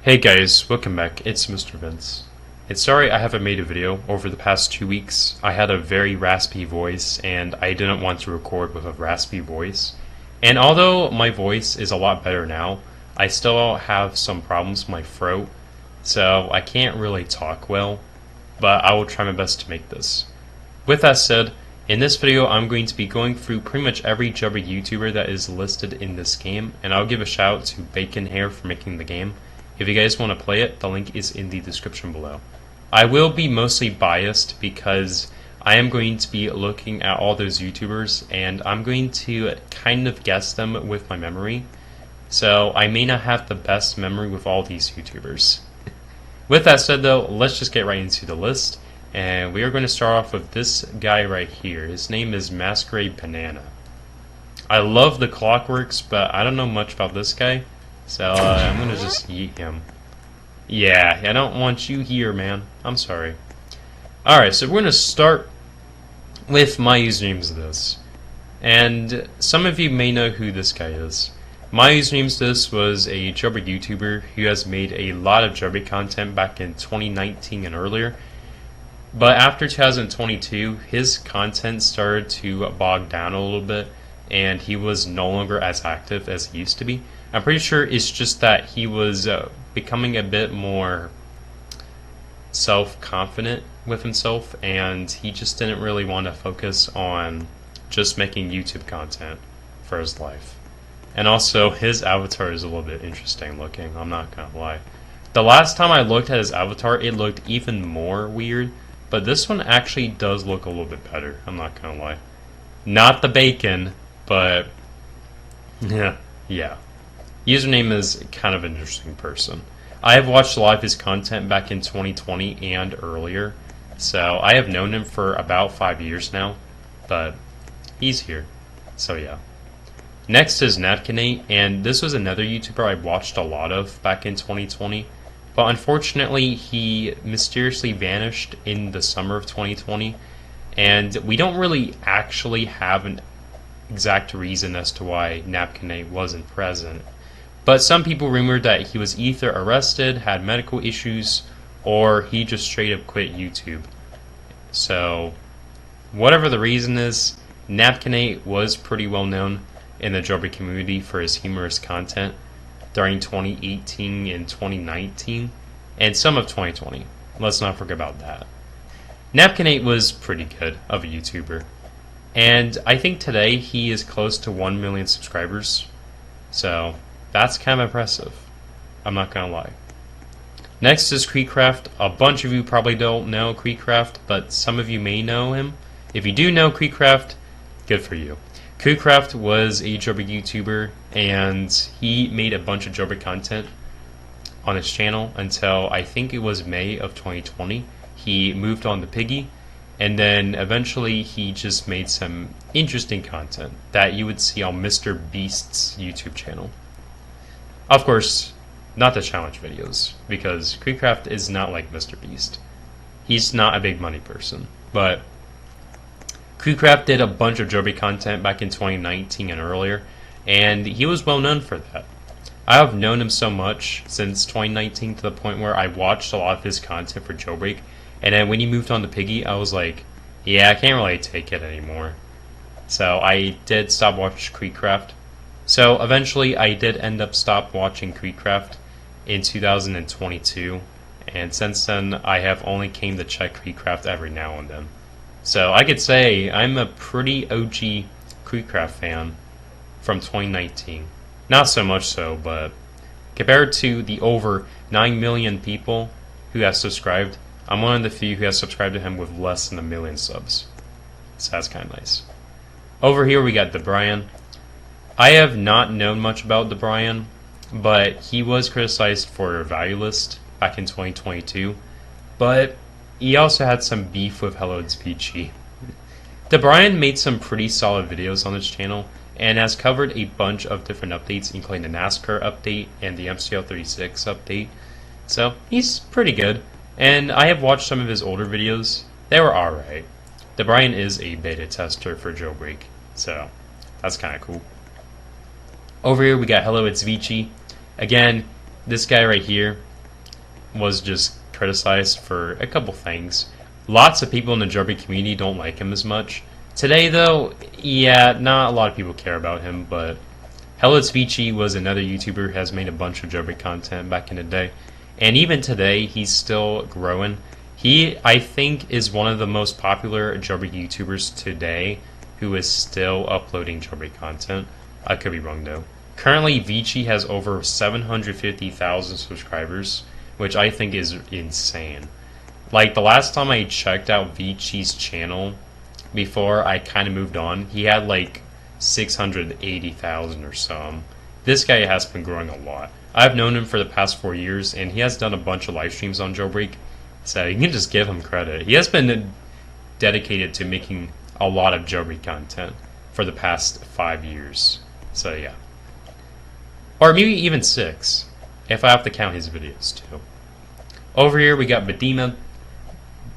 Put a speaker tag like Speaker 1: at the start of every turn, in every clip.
Speaker 1: Hey guys, welcome back. It's Mr. Vince. It's sorry I haven't made a video over the past 2 weeks. I had a very raspy voice and I didn't want to record with a raspy voice. And although my voice is a lot better now, I still have some problems with my throat, so I can't really talk well, but I will try my best to make this. With that said, in this video I'm going to be going through pretty much every Jailbreak YouTuber that is listed in this game, and I'll give a shout out to Bacon Hair for making the game. If you guys want to play it, the link is in the description below. I will be mostly biased because I am going to be looking at all those YouTubers and I'm going to kind of guess them with my memory. So I may not have the best memory with all these YouTubers. With that said though, let's just get right into the list. And we are going to start off with this guy right here. His name is Masquerade Banana. I love the Clockworks, but I don't know much about this guy. So I'm gonna just yeet him. Yeah, I don't want you here, man. I'm sorry. Alright, so we're gonna start with my usernames of this. And some of you may know who this guy is. My usernames this was a Jailbreak YouTuber who has made a lot of Jailbreak content back in 2019 and earlier. But after 2022, his content started to bog down a little bit and he was no longer as active as he used to be. I'm pretty sure it's just that he was becoming a bit more self-confident with himself and he just didn't really want to focus on just making YouTube content for his life. And also his avatar is a little bit interesting looking, I'm not gonna lie. The last time I looked at his avatar it looked even more weird, but this one actually does look a little bit better, I'm not gonna lie. Not the bacon, but yeah. Username is kind of an interesting person. I have watched a lot of his content back in 2020 and earlier, so I have known him for about 5 years now, but he's here, so yeah. Next is Napkinate, and this was another YouTuber I watched a lot of back in 2020, but unfortunately he mysteriously vanished in the summer of 2020, and we don't really actually have an exact reason as to why Napkinate wasn't present. But some people rumored that he was either arrested, had medical issues, or he just straight up quit YouTube. So, whatever the reason is, Napkinate was pretty well known in the Jailbreak community for his humorous content during 2018 and 2019, and some of 2020. Let's not forget about that. Napkinate was pretty good of a YouTuber. And I think today he is close to 1 million subscribers. So that's kind of impressive. I'm not gonna lie. Next is Creekcraft. A bunch of you probably don't know Creekcraft, but some of you may know him. If you do know Creekcraft, good for you. Creekcraft was a Jailbreak YouTuber and he made a bunch of Jailbreak content on his channel until I think it was May of 2020. He moved on to Piggy. And then eventually he just made some interesting content that you would see on Mr. Beast's YouTube channel. Of course, not the challenge videos, because Creekcraft is not like Mr. Beast. He's not a big money person. But Creekcraft did a bunch of Jailbreak content back in 2019 and earlier, and he was well known for that. I have known him so much since 2019 to the point where I watched a lot of his content for Jailbreak. And then when he moved on to Piggy, I was like, yeah, I can't really take it anymore. So I did stop watching Creekcraft. So eventually I did end up stop watching Creekcraft in 2022. And since then I have only came to check Creekcraft every now and then. So I could say I'm a pretty OG Creekcraft fan from 2019. Not so much so, but compared to the over 9 million people who have subscribed, I'm one of the few who has subscribed to him with less than 1 million subs. So that's kind of nice. Over here we got DeBrian. I have not known much about DeBrian, but he was criticized for a value list back in 2022. But he also had some beef with Hello It's Peachy. DeBrian made some pretty solid videos on his channel and has covered a bunch of different updates, including the NASCAR update and the MCL 36 update. So he's pretty good. And I have watched some of his older videos. They were alright. DeBrian is a beta tester for Jailbreak, so that's kind of cool. Over here we got Hello It's Vici. Again, this guy right here, was just criticized for a couple things. Lots of people in the jailbreak community don't like him as much. Today, though, yeah, not a lot of people care about him, but Hello Speechy was another YouTuber who has made a bunch of jailbreak content back in the day. And even today, he's still growing. He, I think, is one of the most popular jailbreak YouTubers today who is still uploading jailbreak content. I could be wrong, though. Currently, Vici has over 750,000 subscribers, which I think is insane. Like, the last time I checked out Vici's channel, before I kind of moved on, he had like 680,000 or so. This guy has been growing a lot. I've known him for the past 4 years, and he has done a bunch of live streams on Jailbreak, so you can just give him credit. He has been dedicated to making a lot of Jailbreak content for the past 5 years. So yeah. Or maybe even 6, if I have to count his videos too. Over here we got Bedima.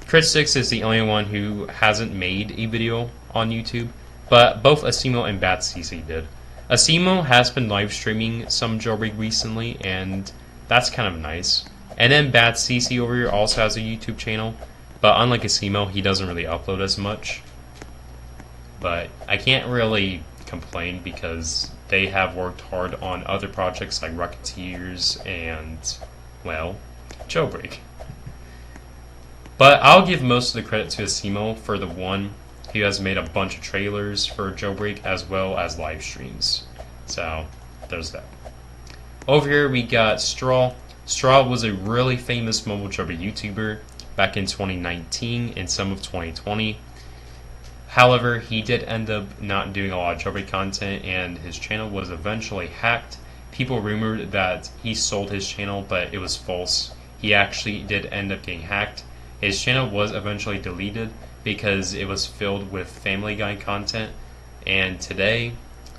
Speaker 1: Crit6 is the only one who hasn't made a video on YouTube, but both Asimo and BadCC did. Asimo has been live streaming some Jailbreak recently, and that's kind of nice. And then BadCC over here also has a YouTube channel, but unlike Asimo, he doesn't really upload as much. But I can't really complain because they have worked hard on other projects like Rocketeers and, well, Jailbreak. But I'll give most of the credit to Asimo for the one who has made a bunch of trailers for Jailbreak as well as live streams. So, there's that. Over here we got Straw. Straw was a really famous mobile Jailbreak YouTuber back in 2019 and some of 2020. However, he did end up not doing a lot of Jailbreak content, and his channel was eventually hacked. People rumored that he sold his channel, but it was false. He actually did end up getting hacked. His channel was eventually deleted because it was filled with Family Guy content, and today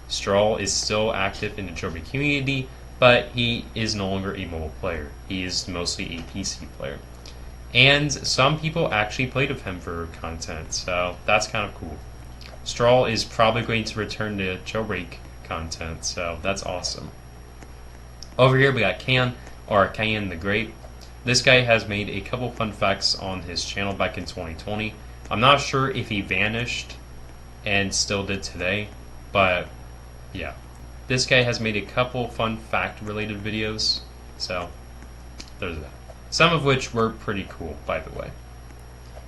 Speaker 1: Straw is still active in the Jailbreak community, but he is no longer a mobile player. He is mostly a PC player. And some people actually played with him for content, so that's kind of cool. Straw is probably going to return to Jailbreak content, so that's awesome. Over here we got Can, or Can the Great. This guy has made a couple fun facts on his channel back in 2020. I'm not sure if he vanished and still did today, but yeah. This guy has made a couple fun fact related videos, so there's that. Some of which were pretty cool, by the way.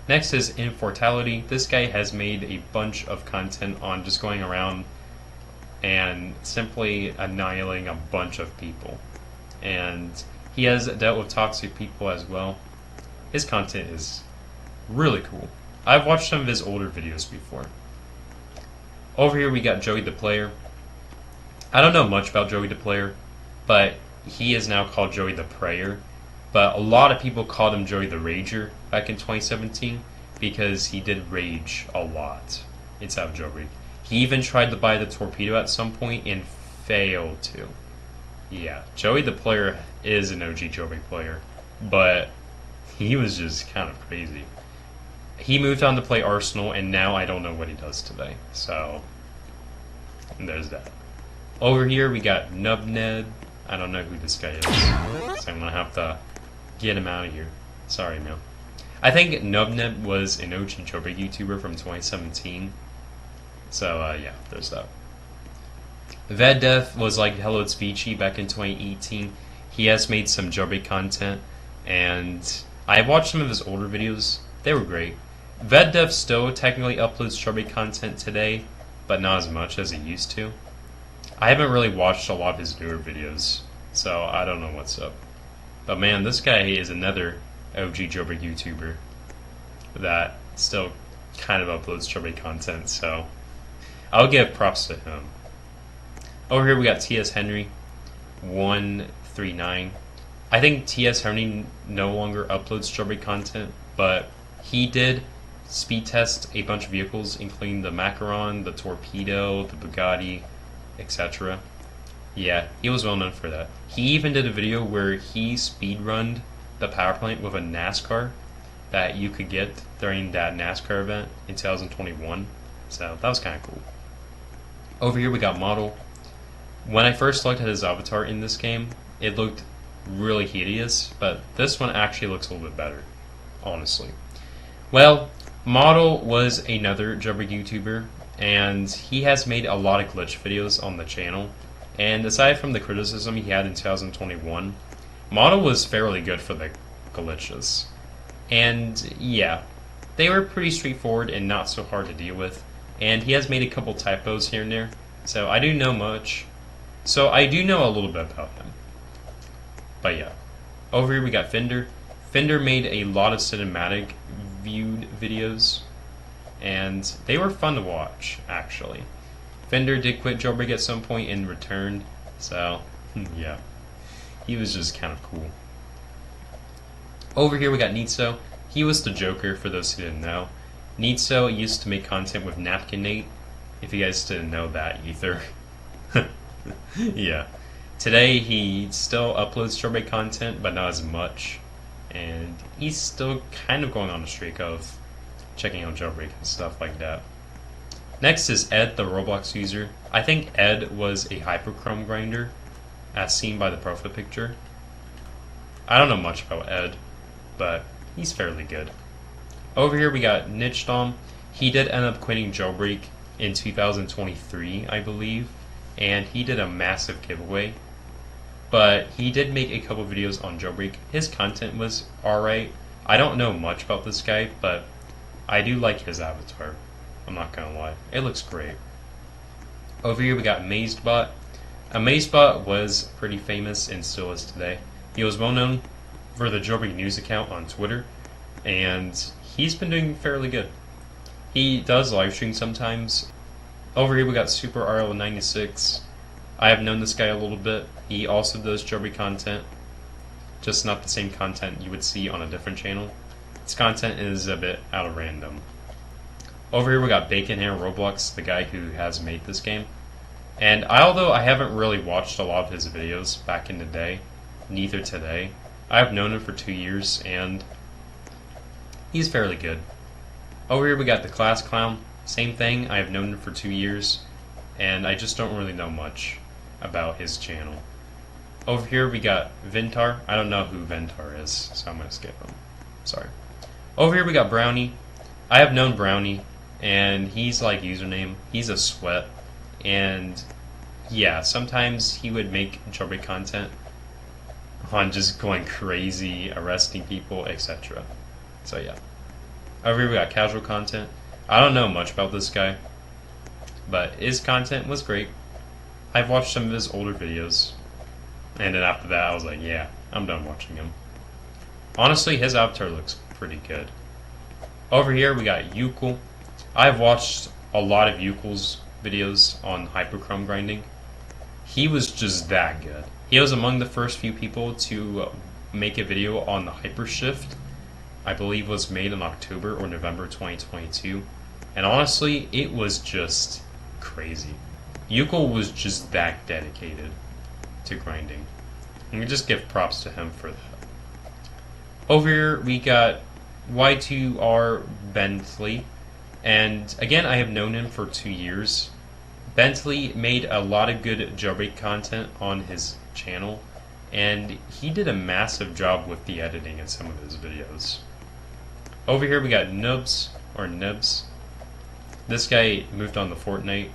Speaker 1: Next is Infortality. This guy has made a bunch of content on just going around and simply annihilating a bunch of people. And he has dealt with toxic people as well. His content is really cool. I've watched some of his older videos before. Over here we got Joey the Player. I don't know much about Joey the Player, but he is now called Joey the Prayer. But a lot of people called him Joey the Rager back in 2017 because he did rage a lot inside of Jailbreak. He even tried to buy the torpedo at some point and failed to. Yeah, Joey the Player is an OG Jailbreak player, but he was just kind of crazy. He moved on to play Arsenal, and now I don't know what he does today. So, there's that. Over here we got Nubned. I don't know who this guy is, so I'm gonna have to get him out of here. Sorry, man. I think Nubned was an OG Jailbreak YouTuber from 2017. So, yeah, there's that. VedDeath was like Hello Speechy back in 2018. He has made some Jailbreak content, and I watched some of his older videos. They were great. VedDeath still technically uploads Jailbreak content today, but not as much as he used to. I haven't really watched a lot of his newer videos, so I don't know what's up. But man, this guy is another OG Jailbreak YouTuber that still kind of uploads Jailbreak content, so I'll give props to him. Over here we got T.S. Henry 139. I think T.S. Henry no longer uploads Jailbreak content, but he did speed test a bunch of vehicles, including the Macaron, the Torpedo, the Bugatti, etc. Yeah, he was well known for that. He even did a video where he speedrunned the power plant with a NASCAR that you could get during that NASCAR event in 2021. So that was kind of cool. Over here we got Model. When I first looked at his avatar in this game, it looked really hideous, but this one actually looks a little bit better, honestly. Well, Model was another jailbreak YouTuber, and he has made a lot of glitch videos on the channel. And aside from the criticism he had in 2021, Model was fairly good for the glitches. And yeah, they were pretty straightforward and not so hard to deal with. And he has made a couple typos here and there, so I do know much. So I do know a little bit about him. But yeah, over here we got Fender. Fender made a lot of cinematic viewed videos, and they were fun to watch, actually. Fender did quit jailbreak at some point and returned, so yeah, he was just kind of cool. Over here we got Nitso. He was the Joker, for those who didn't know. Nitso used to make content with Napkin Nate, if you guys didn't know that either. Yeah. Today he still uploads jailbreak content, but not as much. And he's still kind of going on a streak of checking out jailbreak and stuff like that. Next is Ed, the Roblox user. I think Ed was a hyperchrome grinder, as seen by the profile picture. I don't know much about Ed, but he's fairly good. Over here we got Nichdom. He did end up quitting jailbreak in 2023, I believe, and he did a massive giveaway. But he did make a couple videos on jailbreak. His content was alright. I don't know much about this guy, but I do like his avatar. I'm not gonna lie. It looks great. Over here we got AmazedBot. AmazedBot was pretty famous and still is today. He was well known for the jailbreak news account on Twitter, and he's been doing fairly good. He does live stream sometimes. Over here we got Super RL96. I have known this guy a little bit. He also does jailbreak content, just not the same content you would see on a different channel. His content is a bit out of random. Over here we got Bacon Hair Roblox, the guy who has made this game. And although I haven't really watched a lot of his videos back in the day, neither today, I've known him for 2 years and he's fairly good. Over here we got the Class Clown. Same thing, I have known him for 2 years and I just don't really know much about his channel. Over here we got Vintar. I don't know who Vintar is, so I'm going to skip him. Sorry. Over here we got Brownie. I have known Brownie, and he's like username. He's a sweat, and yeah, sometimes he would make jailbreak content on just going crazy, arresting people, etc. So yeah. Over here we got casual content. I don't know much about this guy, but his content was great. I've watched some of his older videos, and then after that I was like, yeah, I'm done watching him. Honestly, his avatar looks pretty good. Over here we got Yukul. I've watched a lot of Yukul's videos on hyperchrome grinding. He was just that good. He was among the first few people to make a video on the hypershift. I believe was made in October or November 2022. And honestly, it was just crazy. Yukul was just that dedicated to grinding. And we just give props to him for that. Over here we got Y2R Bentley. And again, I have known him for 2 years. Bentley made a lot of good jailbreak content on his channel, and he did a massive job with the editing in some of his videos. Over here we got Nubs, or Nibs. This guy moved on to Fortnite,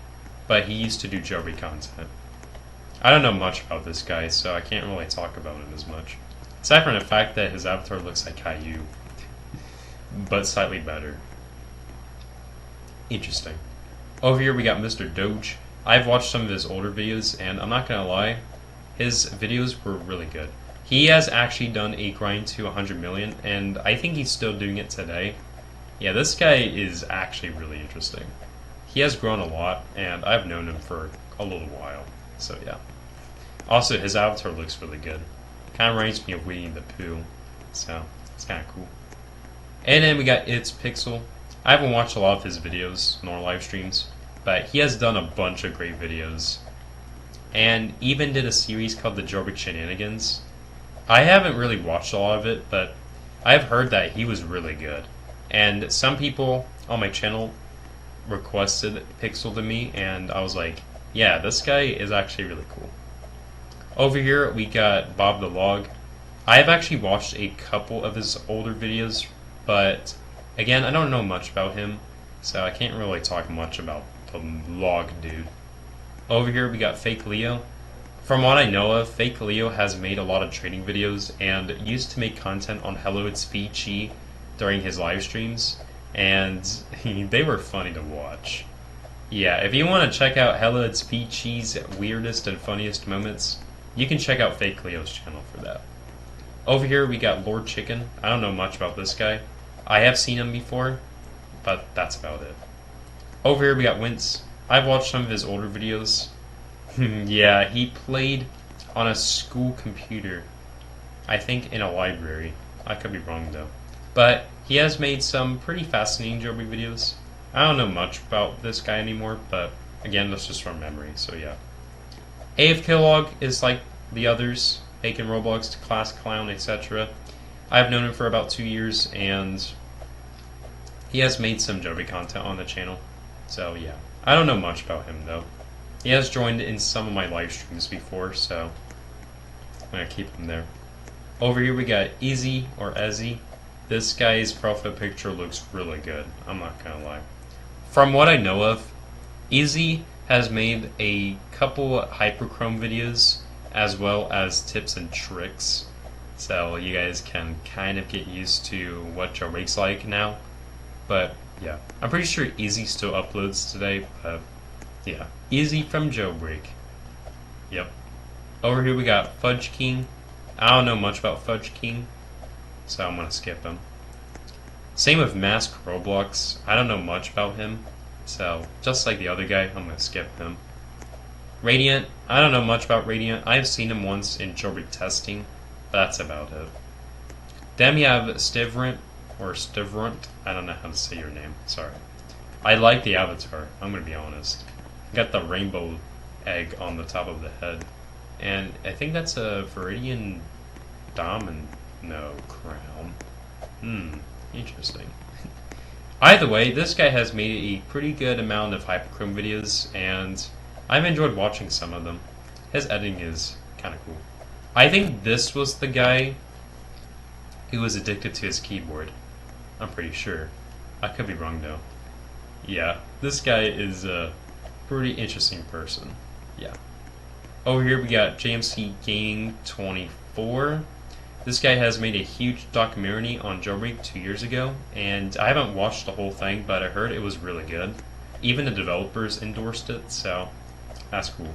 Speaker 1: but he used to do jailbreak content. I don't know much about this guy, so I can't really talk about him as much. Aside from the fact that his avatar looks like Caillou, but slightly better. Interesting. Over here we got Mr. Doge. I've watched some of his older videos, and I'm not gonna lie, his videos were really good. He has actually done a grind to 100 million, and I think he's still doing it today. Yeah, this guy is actually really interesting. He has grown a lot, and I've known him for a little while, so yeah. Also, his avatar looks really good. Kind of reminds me of Winnie the Pooh, so it's kind of cool. And then we got It's Pixel. I haven't watched a lot of his videos nor live streams, but he has done a bunch of great videos, and even did a series called the Jailbreak Shenanigans. I haven't really watched a lot of it, but I've heard that he was really good. And some people on my channel requested Pixel to me, and I was like, yeah, this guy is actually really cool. Over here we got Bob the Log. I have actually watched a couple of his older videos, but again, I don't know much about him, so I can't really talk much about the log dude. Over here we got Fake Leo. From what I know of, Fake Leo has made a lot of trading videos and used to make content on Hello It's Chi during his live streams, and they were funny to watch. Yeah, if you want to check out Hello It's Chi's weirdest and funniest moments, you can check out Fake Leo's channel for that. Over here we got Lord Chicken. I don't know much about this guy. I have seen him before, but that's about it. Over here we got Wince. I've watched some of his older videos. Yeah, he played on a school computer. I think in a library. I could be wrong though. But he has made some pretty fascinating jailbreak videos. I don't know much about this guy anymore, but again, that's just from memory, so yeah. AFKlog is like the others, Bacon Roblox, Class Clown, etc. I've known him for about 2 years, and he has made some jailbreak content on the channel. So yeah, I don't know much about him though. He has joined in some of my live streams before, so I'm gonna keep him there. Over here we got Easy or Ezzy. This guy's profile picture looks really good, I'm not gonna lie. From what I know of, Easy has made a couple hyperchrome videos as well as tips and tricks, so you guys can kind of get used to what jailbreak's like now. But yeah, I'm pretty sure Easy still uploads today, but yeah, Easy from Jailbreak. Yep. Over here we got Fudge King. I don't know much about Fudge King, so I'm gonna skip him. Same with Mask Roblox. I don't know much about him, so just like the other guy, I'm gonna skip him. Radiant. I don't know much about Radiant. I've seen him once in jailbreak testing, but that's about it. Then we have Stivrant, or Stivrant. I don't know how to say your name. Sorry. I like the avatar. I'm gonna be honest. Got the rainbow egg on the top of the head, and I think that's a Viridian Domino crown. Interesting. Either way, this guy has made a pretty good amount of hyperchrome videos, and I've enjoyed watching some of them. His editing is kind of cool. I think this was the guy who was addicted to his keyboard. I'm pretty sure. I could be wrong though. Yeah, this guy is a pretty interesting person. Yeah. Over here we got JMC Gaming 24. This guy has made a huge documentary on jailbreak 2 years ago, and I haven't watched the whole thing, but I heard it was really good. Even the developers endorsed it, so that's cool.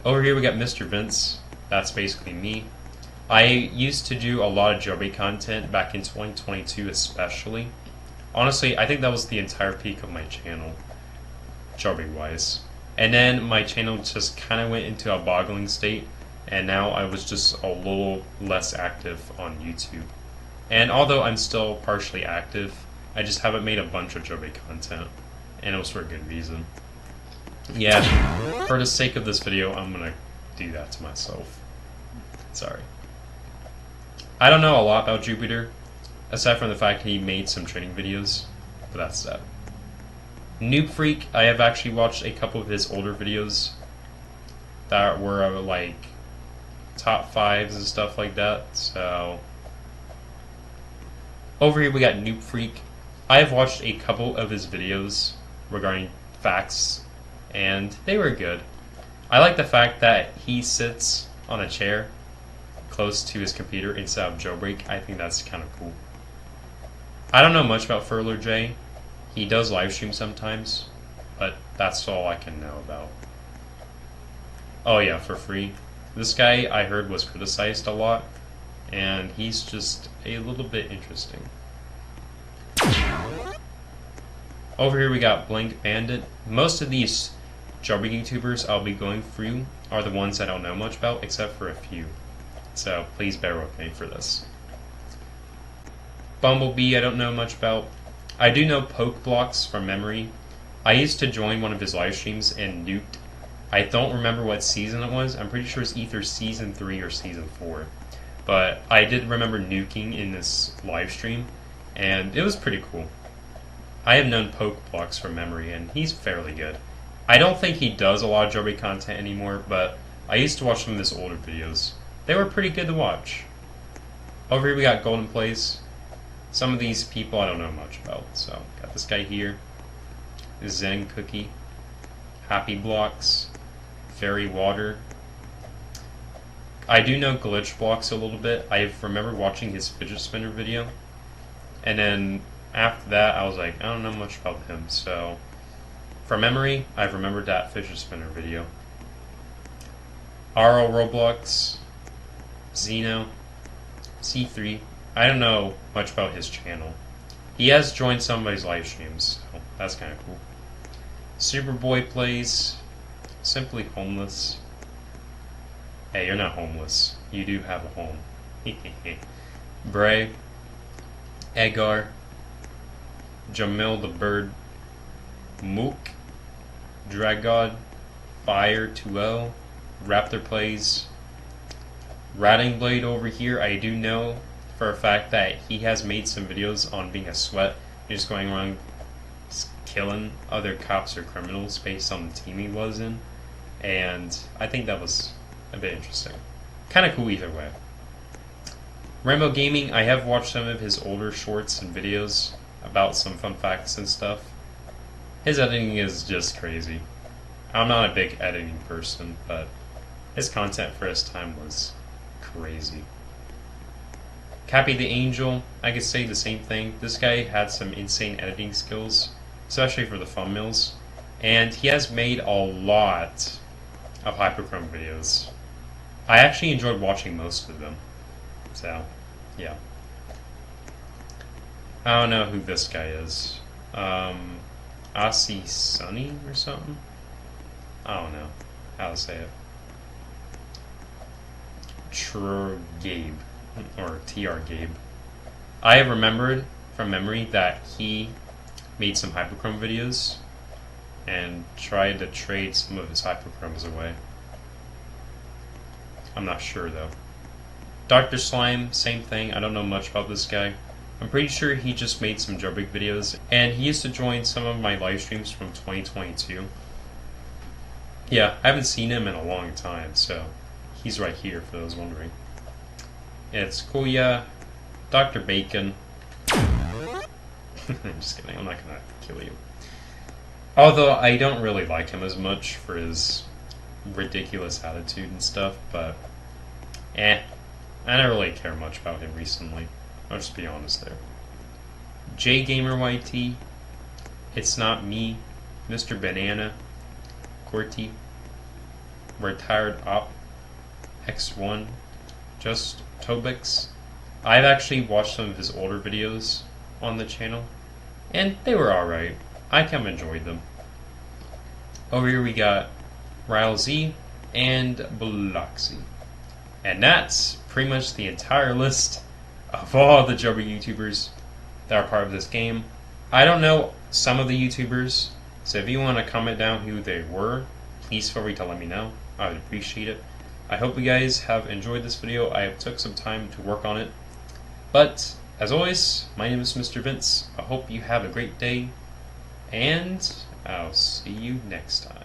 Speaker 1: Over here we got Mr. Vince. That's basically me. I used to do a lot of jailbreak content back in 2022 especially. Honestly, I think that was the entire peak of my channel, jailbreak wise. And then my channel just kind of went into a boggling state, and now I was just a little less active on YouTube. And although I'm still partially active, I just haven't made a bunch of jailbreak content, and it was for a good reason. Yeah, for the sake of this video, I'm gonna do that to myself. Sorry. I don't know a lot about Jupiter, aside from the fact he made some training videos, but that's that. Noob Freak, I have actually watched a couple of his older videos that were like top 5s and stuff like that, so over here we got Noob Freak. I have watched a couple of his videos regarding facts, and they were good. I like the fact that he sits on a chair close to his computer instead of jailbreak. I think that's kind of cool. I don't know much about Furler J. He does live stream sometimes, but that's all I can know about. Oh yeah, for free. This guy I heard was criticized a lot, and he's just a little bit interesting. Over here we got Blank Bandit. Most of these jailbreak YouTubers I'll be going through are the ones I don't know much about, except for a few. So please bear with me for this. Bumblebee I don't know much about. I do know Poke Blocks from memory. I used to join one of his live streams and nuked. I don't remember what season it was. I'm pretty sure it's either season 3 or season 4. But I did remember nuking in this live stream, and it was pretty cool. I have known Poke Blocks from memory, and he's fairly good. I don't think he does a lot of jailbreak content anymore, but I used to watch some of his older videos. They were pretty good to watch. Over here we got Golden Plays. Some of these people I don't know much about. So, got this guy here. Zen Cookie. Happy Blocks. Fairy Water. I do know Glitch Blocks a little bit. I remember watching his fidget spinner video. And then after that, I was like, I don't know much about him. So, from memory, I've remembered that fidget spinner video. RL Roblox. Xeno. C3. I don't know much about his channel. He has joined some of his live streams, so that's kind of cool. Superboy Plays. Simply Homeless. Hey, you're not homeless. You do have a home. Bray. Egar. Jamil the Bird. Mook. Dragod. Fire 2L. Raptor Plays. Ratting Blade over here, I do know for a fact that he has made some videos on being a sweat, just going around killing other cops or criminals based on the team he was in, and I think that was a bit interesting. Kind of cool either way. Rainbow Gaming, I have watched some of his older shorts and videos about some fun facts and stuff. His editing is just crazy. I'm not a big editing person, but his content for his time was crazy. Cappy the Angel, I could say the same thing. This guy had some insane editing skills, especially for the thumbnails, and he has made a lot of hyperchrome videos. I actually enjoyed watching most of them. So, yeah. I don't know who this guy is. Aussie Sunny or something? I don't know how to say it. Gabe, or TR Gabe. I have remembered from memory that he made some hyperchrome videos and tried to trade some of his hyperchromes away. I'm not sure though. Dr. Slime, same thing. I don't know much about this guy. I'm pretty sure he just made some jailbreak videos, and he used to join some of my live streams from 2022. Yeah, I haven't seen him in a long time, so he's right here for those wondering. It's Kuya, Dr. Bacon. I'm just kidding, I'm not gonna kill you. Although I don't really like him as much for his ridiculous attitude and stuff, but I don't really care much about him recently. I'll just be honest there. JGamerYT, It's Not Me, Mr. Banana, Qwerty, Retired Op, X1, Just Tobix. I've actually watched some of his older videos on the channel, and they were alright. I kind of enjoyed them. Over here we got Ryle Z and Bloxy. And that's pretty much the entire list of all the jailbreak YouTubers that are part of this game. I don't know some of the YouTubers, so if you want to comment down who they were, please feel free to let me know. I would appreciate it. I hope you guys have enjoyed this video. I took some time to work on it. But, as always, my name is Mr. Vince. I hope you have a great day, and I'll see you next time.